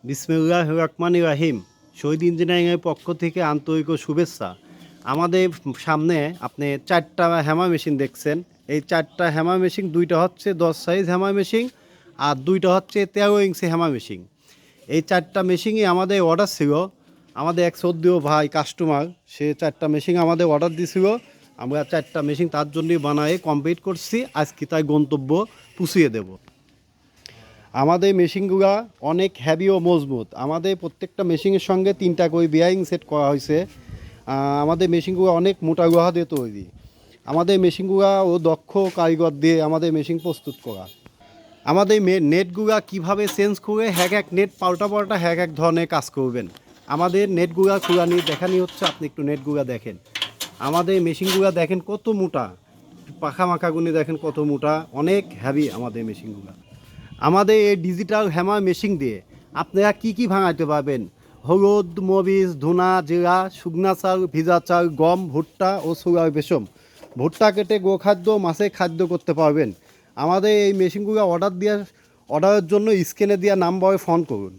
বিসমিল্লাহির রহমানির রহিম। শহীদ ইঞ্জিনিয়ারিংয়ের পক্ষ থেকে আন্তরিক শুভেচ্ছা। আমাদের সামনে আপনি 4টা হ্যামার মেশিন দেখছেন। এই 4টা হ্যামার মেশিন, 2টা হচ্ছে 10 সাইজ হ্যামার মেশিন আর 2টা হচ্ছে 13 ইঞ্চি হ্যামার মেশিন। এই 4টা মেশিনই আমাদের অর্ডার ছিল। আমাদের এক সৌদিও ভাই কাস্টমার, সে 4টা মেশিন আমাদের অর্ডার দিয়েছিল। আমরা 4টা মেশিন তার জন্যই বানায় কমপ্লিট করছি। আজকে তাই গন্তব্য পুষিয়ে দেব। আমাদের মেশিনগুলো অনেক হ্যাভি ও মজবুত। আমাদের প্রত্যেকটা মেশিনের সঙ্গে 3টা করে বিয়ারিং সেট করা হয়েছে। আমাদের মেশিনগুলো অনেক মোটা লোহা দিয়ে তৈরি। আমাদের মেশিনগুলো ও দক্ষ কারিগর দিয়ে আমাদের মেশিন প্রস্তুত করা। আমাদের নেটগুলো কীভাবে চেঞ্জ করে এক নেট পাল্টা পাল্টা এক ধরনের কাজ করবেন। আমাদের নেটগুলো খুলানি দেখানি হচ্ছে, আপনি একটু নেটগুলো দেখেন। আমাদের মেশিনগুলো দেখেন কত মোটা, পাখা মাখাগুনি দেখেন কত মোটা, অনেক হ্যাভি আমাদের মেশিনগুলো। আমাদের এই ডিজিটাল হ্যামার মেশিন দিয়ে আপনারা কি ভাঙাইতে পারবেন? হলুদ, মরিচ, ধুনা, জিরা, শুকনা চাল, ভিজা চাল, গম, ভুট্টা ও সোয়ার বেসম, ভুট্টা কেটে গোখাদ্য, মাছের খাদ্য করতে পারবেন। আমাদের এই মেশিনগুলো অর্ডারের জন্য স্ক্রিনে দেওয়া নাম্বারে ফোন করুন।